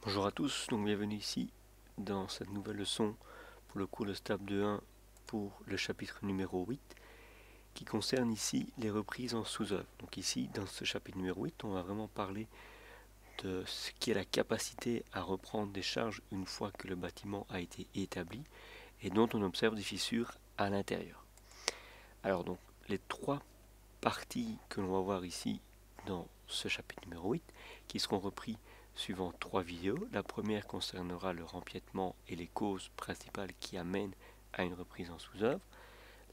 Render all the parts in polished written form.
Bonjour à tous, donc bienvenue ici dans cette nouvelle leçon pour le cours de STAPS 2.1 pour le chapitre numéro 8 qui concerne ici les reprises en sous-œuvre. Donc ici dans ce chapitre numéro 8 on va vraiment parler de ce qui est la capacité à reprendre des charges une fois que le bâtiment a été établi et dont on observe des fissures à l'intérieur. Alors donc les trois parties que l'on va voir ici dans ce chapitre numéro 8 qui seront repris suivant trois vidéos. La première concernera le rempiètement et les causes principales qui amènent à une reprise en sous-œuvre.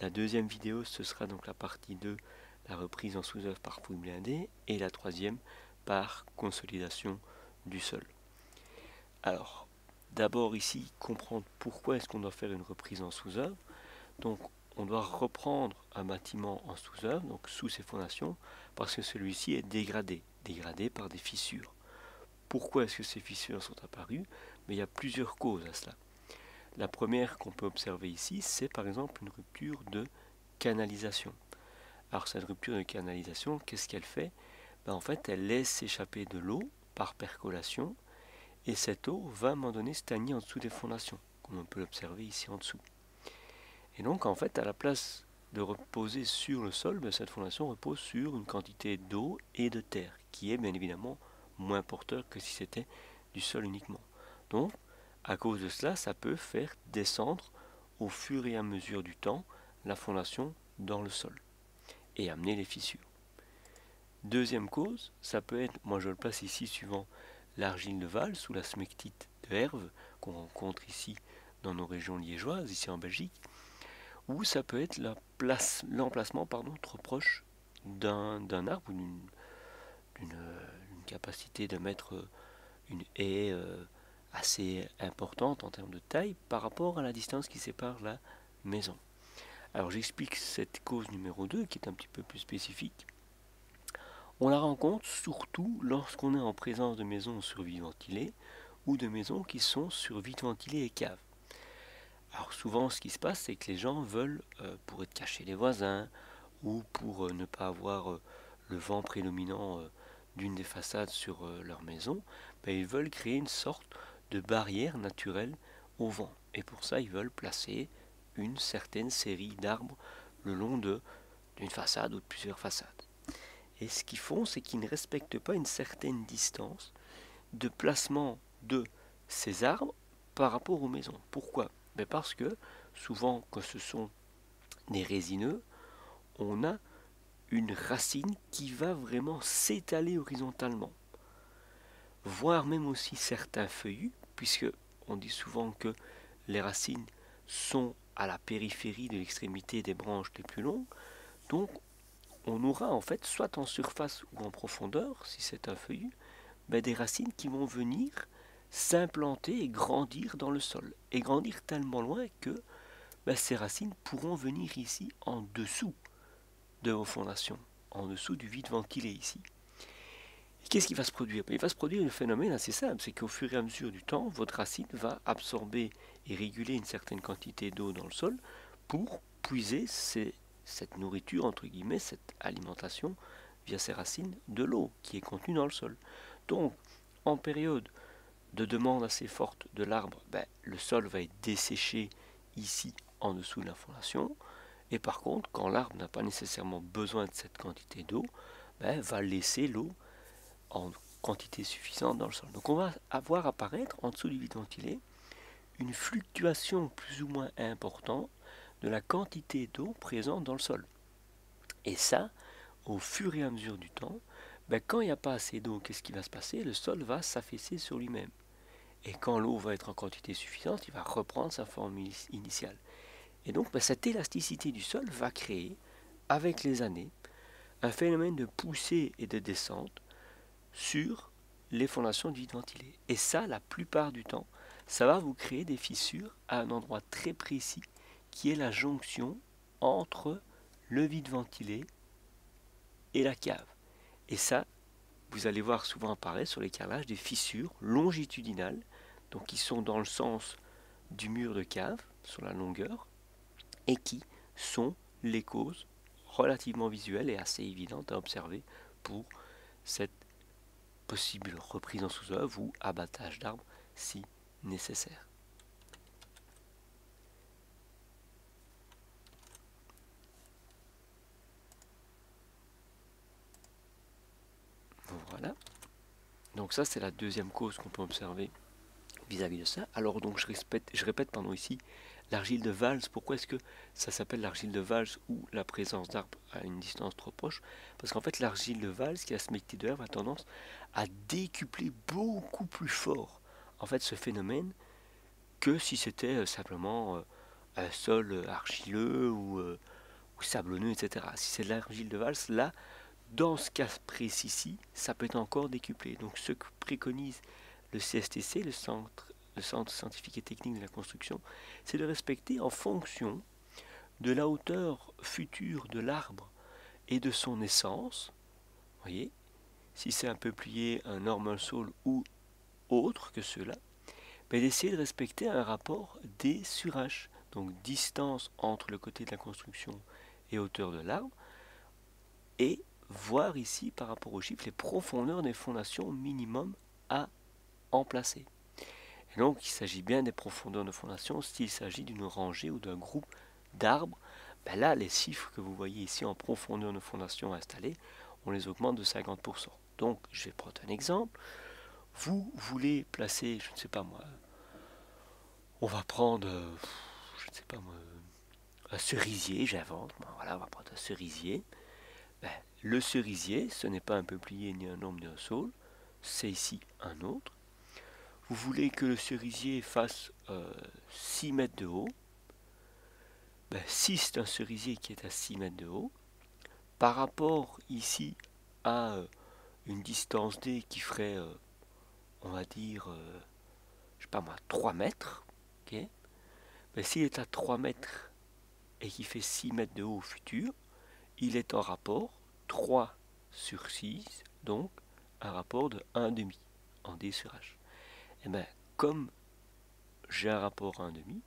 La deuxième vidéo, ce sera donc la partie 2, la reprise en sous-œuvre par fouille blindée, et la troisième par consolidation du sol. Alors, d'abord ici, comprendre pourquoi est-ce qu'on doit faire une reprise en sous-œuvre. Donc, on doit reprendre un bâtiment en sous-œuvre, donc sous ses fondations, parce que celui-ci est dégradé par des fissures. Pourquoi est-ce que ces fissures sont apparues? Mais il y a plusieurs causes à cela. La première qu'on peut observer ici, c'est par exemple une rupture de canalisation. Alors cette rupture de canalisation, qu'est-ce qu'elle fait? En fait, elle laisse s'échapper de l'eau par percolation, et cette eau va à un moment donné stagner en dessous des fondations, comme on peut l'observer ici en dessous. Et donc en fait, à la place de reposer sur le sol, cette fondation repose sur une quantité d'eau et de terre, qui est bien évidemment moins porteur que si c'était du sol uniquement. Donc, à cause de cela, ça peut faire descendre au fur et à mesure du temps la fondation dans le sol et amener les fissures. Deuxième cause, ça peut être, moi je le place ici suivant l'argile de Vals ou la smectite de Herve qu'on rencontre ici dans nos régions liégeoises, ici en Belgique, ou ça peut être l'emplacement trop proche d'un arbre ou d'une capacité de mettre une haie assez importante en termes de taille par rapport à la distance qui sépare la maison. Alors j'explique cette cause numéro 2 qui est un petit peu plus spécifique. On la rencontre surtout lorsqu'on est en présence de maisons survie-ventilées ou de maisons qui sont survie-ventilées et caves. Alors souvent ce qui se passe c'est que les gens veulent, pour être cachés des voisins ou pour ne pas avoir le vent prédominant d'une des façades sur leur maison, ils veulent créer une sorte de barrière naturelle au vent. Et pour ça, ils veulent placer une certaine série d'arbres le long d'une façade ou de plusieurs façades. Et ce qu'ils font, c'est qu'ils ne respectent pas une certaine distance de placement de ces arbres par rapport aux maisons. Pourquoi? Parce que souvent, quand ce sont des résineux, on a une racine qui va vraiment s'étaler horizontalement, voire même aussi certains feuillus, puisque on dit souvent que les racines sont à la périphérie de l'extrémité des branches les plus longues, donc on aura en fait soit en surface ou en profondeur, si c'est un feuillu, des racines qui vont venir s'implanter et grandir dans le sol, et grandir tellement loin que ces racines pourront venir ici en dessous de vos fondations, en dessous du vide ventilé ici. Et qu'est-ce qui va se produire? Il va se produire un phénomène assez simple, c'est qu'au fur et à mesure du temps, votre racine va absorber et réguler une certaine quantité d'eau dans le sol pour puiser cette nourriture, entre guillemets, cette alimentation via ces racines de l'eau qui est contenue dans le sol. Donc, en période de demande assez forte de l'arbre, le sol va être desséché ici en dessous de la fondation. Et par contre, quand l'arbre n'a pas nécessairement besoin de cette quantité d'eau, va laisser l'eau en quantité suffisante dans le sol. Donc on va avoir apparaître en dessous du vide ventilé une fluctuation plus ou moins importante de la quantité d'eau présente dans le sol. Et ça, au fur et à mesure du temps, quand il n'y a pas assez d'eau, qu'est-ce qui va se passer? Le sol va s'affaisser sur lui-même. Et quand l'eau va être en quantité suffisante, il va reprendre sa forme initiale. Et donc cette élasticité du sol va créer, avec les années, un phénomène de poussée et de descente sur les fondations du vide ventilé. Et ça, la plupart du temps, ça va vous créer des fissures à un endroit très précis qui est la jonction entre le vide ventilé et la cave. Et ça, vous allez voir souvent apparaître sur les carrelages des fissures longitudinales, donc qui sont dans le sens du mur de cave, sur la longueur, et qui sont les causes relativement visuelles et assez évidentes à observer pour cette possible reprise en sous-œuvre ou abattage d'arbres si nécessaire. Voilà. Donc ça c'est la deuxième cause qu'on peut observer vis-à-vis de ça. Alors donc je répète ici, l'argile de valse, pourquoi est-ce que ça s'appelle l'argile de valse ou la présence d'arbres à une distance trop proche? Parce qu'en fait l'argile de valse qui a smectideur a tendance à décupler beaucoup plus fort en fait ce phénomène que si c'était simplement un sol argileux ou sablonneux, etc. Si c'est de l'argile de valse, là, dans ce cas précis-ci, ça peut être encore décuplé. Donc ce que préconise le CSTC, le Centre scientifique et technique de la construction, c'est de respecter en fonction de la hauteur future de l'arbre et de son essence, voyez, si c'est un peuplier, un normal saule ou autre que ceux-là, d'essayer de respecter un rapport D sur H, donc distance entre le côté de la construction et hauteur de l'arbre, et voir ici par rapport aux chiffres les profondeurs des fondations minimum à emplacer. Et donc il s'agit bien des profondeurs de fondation s'il s'agit d'une rangée ou d'un groupe d'arbres. Ben là, les chiffres que vous voyez ici en profondeur de fondation installée, on les augmente de 50%. Donc je vais prendre un exemple. Vous voulez placer, je ne sais pas moi, on va prendre, je ne sais pas moi, un cerisier, j'invente. Voilà, on va prendre un cerisier. Ben, le cerisier, ce n'est pas un peuplier, ni un orme, ni un saule. C'est ici un autre. Vous voulez que le cerisier fasse 6 mètres de haut. Ben, si c'est un cerisier qui est à 6 mètres de haut, par rapport ici à une distance D qui ferait, on va dire, je sais pas moi, 3 mètres, okay, ben, s'il est à 3 mètres et qu'il fait 6 mètres de haut au futur, il est en rapport 3 sur 6, donc un rapport de 1,5 en D sur H. Et bien, comme j'ai un rapport 1,5,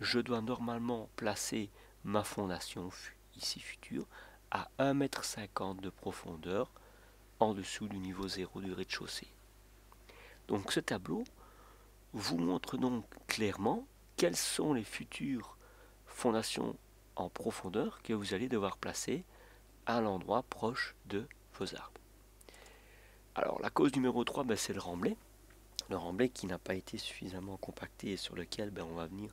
je dois normalement placer ma fondation ici future à 1,50 m de profondeur en dessous du niveau 0 du rez-de-chaussée. Donc ce tableau vous montre donc clairement quelles sont les futures fondations en profondeur que vous allez devoir placer à l'endroit proche de vos arbres. Alors la cause numéro 3, ben, c'est le remblai. Le remblai qui n'a pas été suffisamment compacté et sur lequel ben, on va venir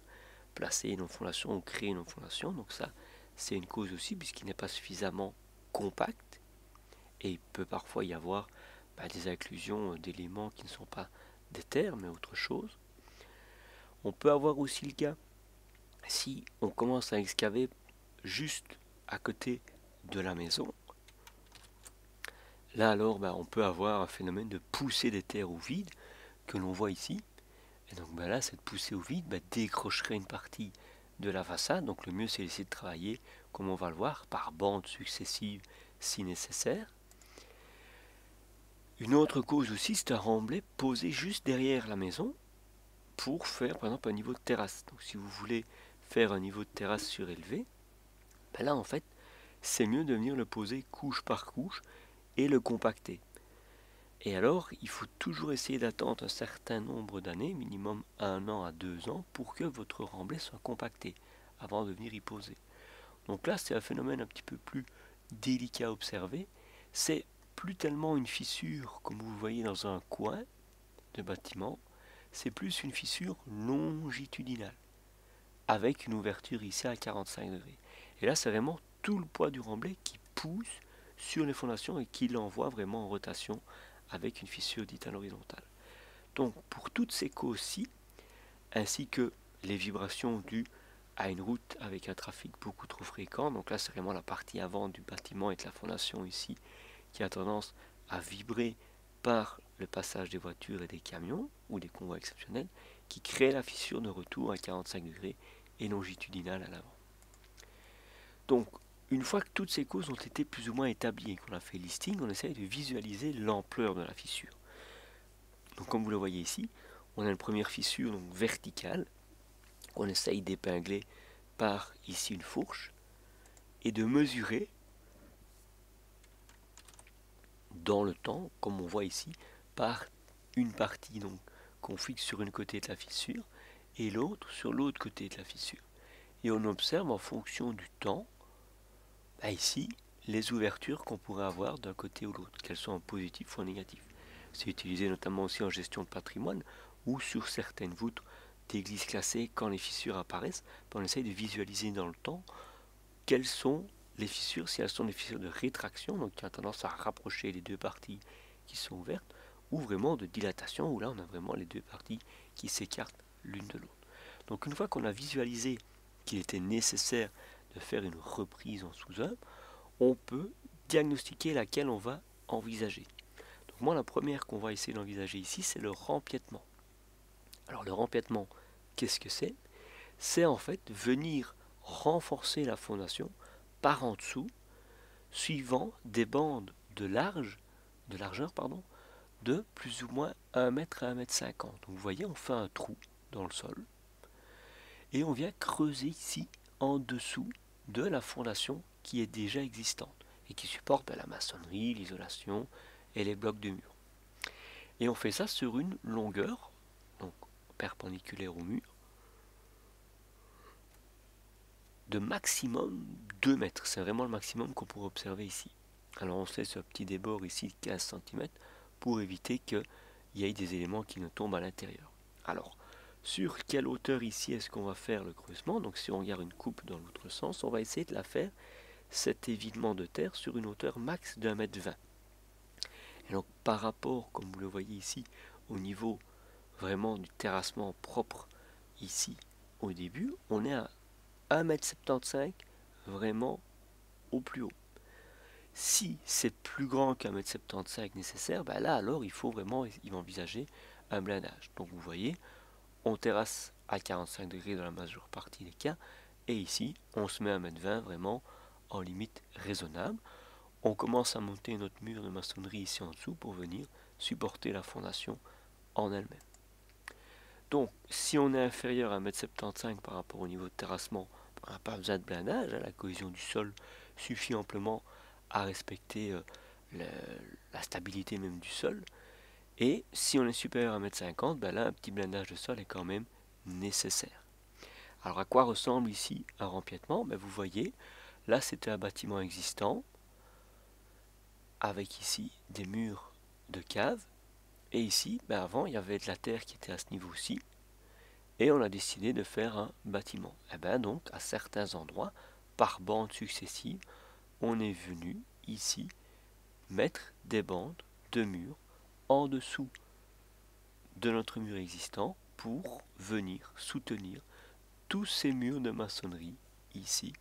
placer nos fondations ou créer nos fondations. Donc ça, c'est une cause aussi puisqu'il n'est pas suffisamment compact et il peut parfois y avoir des inclusions d'éléments qui ne sont pas des terres mais autre chose. On peut avoir aussi le cas si on commence à excaver juste à côté de la maison. Là alors on peut avoir un phénomène de poussée des terres au vide que l'on voit ici. Et donc là cette poussée au vide décrocherait une partie de la façade. Donc le mieux c'est d'essayer de travailler, comme on va le voir, par bandes successives si nécessaire. Une autre cause aussi, c'est un remblai posé juste derrière la maison pour faire par exemple un niveau de terrasse. Donc si vous voulez faire un niveau de terrasse surélevé, là en fait c'est mieux de venir le poser couche par couche et le compacter. Et alors il faut toujours essayer d'attendre un certain nombre d'années, minimum 1 an à 2 ans, pour que votre remblai soit compacté avant de venir y poser. Donc là c'est un phénomène un petit peu plus délicat à observer. C'est plus tellement une fissure comme vous voyez dans un coin de bâtiment, c'est plus une fissure longitudinale avec une ouverture ici à 45 degrés. Et là c'est vraiment tout le poids du remblai qui pousse sur les fondations et qui l'envoie vraiment en rotation avec une fissure dite à l'horizontale. Donc pour toutes ces causes-ci, ainsi que les vibrations dues à une route avec un trafic beaucoup trop fréquent, donc là c'est vraiment la partie avant du bâtiment avec la fondation ici qui a tendance à vibrer par le passage des voitures et des camions ou des convois exceptionnels qui crée la fissure de retour à 45 degrés et longitudinale à l'avant. Donc une fois que toutes ces causes ont été plus ou moins établies et qu'on a fait le listing, on essaye de visualiser l'ampleur de la fissure. Donc comme vous le voyez ici, on a une première fissure donc verticale, on essaye d'épingler par ici une fourche et de mesurer dans le temps, comme on voit ici, par une partie donc qu'on fixe sur une côté de la fissure et l'autre sur l'autre côté de la fissure. Et on observe en fonction du temps, ici, les ouvertures qu'on pourrait avoir d'un côté ou l'autre, qu'elles soient en positif ou en négatif. C'est utilisé notamment aussi en gestion de patrimoine ou sur certaines voûtes d'églises classées, quand les fissures apparaissent, on essaye de visualiser dans le temps quelles sont les fissures, si elles sont des fissures de rétraction, donc qui ont tendance à rapprocher les deux parties qui sont ouvertes, ou vraiment de dilatation, où là on a vraiment les deux parties qui s'écartent l'une de l'autre. Donc une fois qu'on a visualisé qu'il était nécessaire de faire une reprise en sous-œuvre, on peut diagnostiquer laquelle on va envisager. Donc moi la première qu'on va essayer d'envisager ici, c'est le rempiètement. Alors le rempiètement, qu'est-ce que c'est? C'est en fait venir renforcer la fondation par en dessous, suivant des bandes de largeur de plus ou moins 1 mètre à 1 mètre 50. Donc vous voyez, on fait un trou dans le sol et on vient creuser ici en dessous de la fondation qui est déjà existante et qui supporte la maçonnerie, l'isolation et les blocs de mur. Et on fait ça sur une longueur, donc perpendiculaire au mur, de maximum 2 mètres. C'est vraiment le maximum qu'on pourrait observer ici. Alors on fait ce petit débord ici de 15 cm pour éviter qu'il y ait des éléments qui ne tombent à l'intérieur. Alors, sur quelle hauteur ici est-ce qu'on va faire le creusement? Donc si on regarde une coupe dans l'autre sens, on va essayer de la faire, cet évidement de terre, sur une hauteur max d'1 mètre 20. Et donc par rapport, comme vous le voyez ici, au niveau vraiment du terrassement propre ici au début, on est à 1,75 m vraiment au plus haut. Si c'est plus grand qu'un 1,75 m nécessaire, là alors il faut vraiment envisager un blindage. Donc vous voyez, on terrasse à 45 degrés dans la majeure partie des cas, et ici on se met à 1,20 m vraiment en limite raisonnable. On commence à monter notre mur de maçonnerie ici en dessous pour venir supporter la fondation en elle-même. Donc si on est inférieur à 1,75 m par rapport au niveau de terrassement, on n'a pas besoin de blindage, la cohésion du sol suffit amplement à respecter la stabilité même du sol. Et si on est supérieur à 1,50 m, là un petit blindage de sol est quand même nécessaire. Alors à quoi ressemble ici un rempiètement? Vous voyez, là c'était un bâtiment existant, avec ici des murs de cave, et ici, avant il y avait de la terre qui était à ce niveau-ci, et on a décidé de faire un bâtiment. Et donc à certains endroits, par bandes successives, on est venu ici mettre des bandes de murs en dessous de notre mur existant pour venir soutenir tous ces murs de maçonnerie ici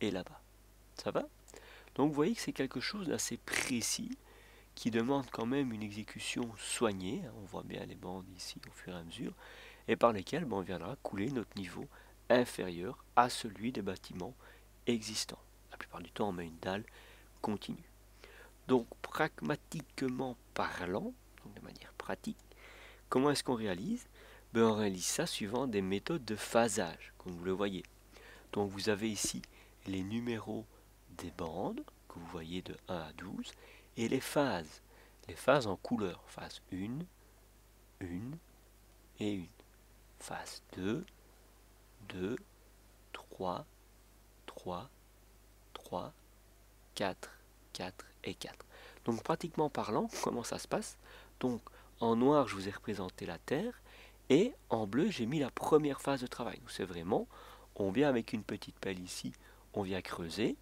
et là-bas. Ça va? Donc vous voyez que c'est quelque chose d'assez précis qui demande quand même une exécution soignée. On voit bien les bandes ici au fur et à mesure, et par lesquelles on viendra couler notre niveau inférieur à celui des bâtiments existants. La plupart du temps on met une dalle continue. Donc pragmatiquement parlant, donc de manière pratique, comment est-ce qu'on réalise? On réalise ça suivant des méthodes de phasage, comme vous le voyez. Donc vous avez ici les numéros des bandes, que vous voyez de 1 à 12, et les phases en couleur, phase 1, 1 et 1, phase 2, 2, 3, 3, 3, 4, 4 et 4. Donc pratiquement parlant, comment ça se passe? Donc en noir, je vous ai représenté la terre, et en bleu, j'ai mis la première phase de travail. Donc c'est vraiment, on vient avec une petite pelle ici, on vient creuser,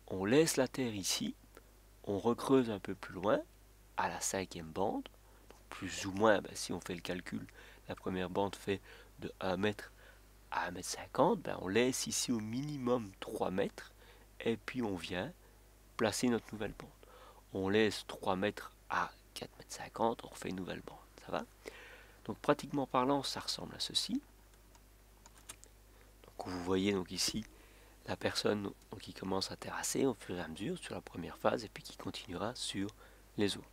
on laisse la terre ici, on recreuse un peu plus loin, à la 5e bande, donc plus ou moins, si on fait le calcul, la première bande fait de 1 mètre à 1,50 m, on laisse ici au minimum 3 mètres, et puis on vient placer notre nouvelle bande. On laisse 3 mètres à 4,50 m, on refait une nouvelle bande, ça va? Donc pratiquement parlant, ça ressemble à ceci. Donc vous voyez donc ici la personne qui commence à terrasser au fur et à mesure sur la première phase, et puis qui continuera sur les autres.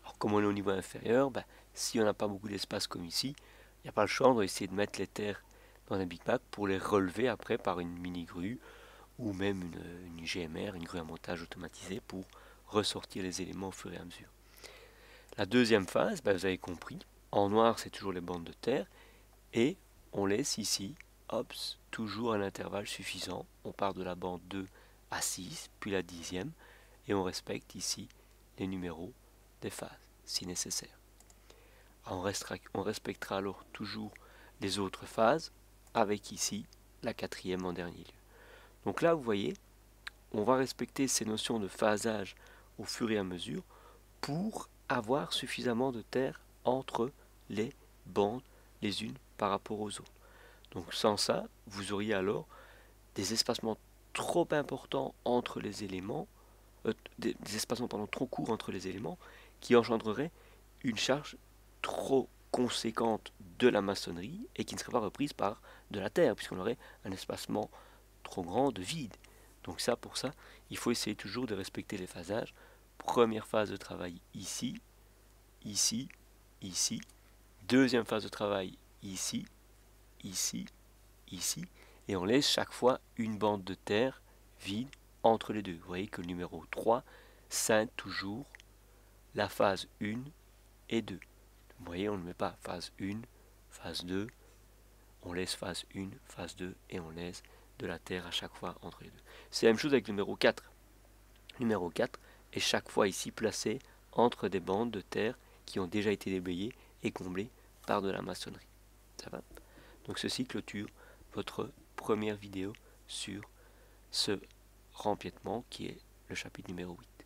Alors comme on est au niveau inférieur, si on n'a pas beaucoup d'espace comme ici, il n'y a pas le choix, on doit essayer de mettre les terres dans un Big Mac pour les relever après par une mini grue ou même une GMR, une grue à montage automatisée, pour ressortir les éléments au fur et à mesure. La deuxième phase, vous avez compris, en noir c'est toujours les bandes de terre, et on laisse ici, hop, toujours un intervalle suffisant. On part de la bande 2 à 6, puis la 10e, et on respecte ici les numéros des phases, si nécessaire. On respectera alors toujours les autres phases, avec ici la 4e en dernier lieu. Donc là, vous voyez, on va respecter ces notions de phasage au fur et à mesure pour avoir suffisamment de terre entre les bandes les unes par rapport aux autres. Donc sans ça, vous auriez alors des espacements trop importants entre les éléments, des espacements trop courts entre les éléments, qui engendreraient une charge trop conséquente de la maçonnerie et qui ne serait pas reprise par de la terre, puisqu'on aurait un espacement trop grand de vide. Donc ça, pour ça, il faut essayer toujours de respecter les phasages. Première phase de travail ici, ici, ici. Deuxième phase de travail ici, ici, ici. Et on laisse chaque fois une bande de terre vide entre les deux. Vous voyez que le numéro 3 scinde toujours la phase 1 et 2. Vous voyez, on ne met pas phase 1, phase 2. On laisse phase 1, phase 2 et on laisse de la terre à chaque fois entre les deux. C'est la même chose avec le numéro 4. Le numéro 4 est chaque fois ici placé entre des bandes de terre qui ont déjà été déblayées et comblées par de la maçonnerie. Ça va? Donc ceci clôture votre première vidéo sur ce rempiètement qui est le chapitre numéro 8.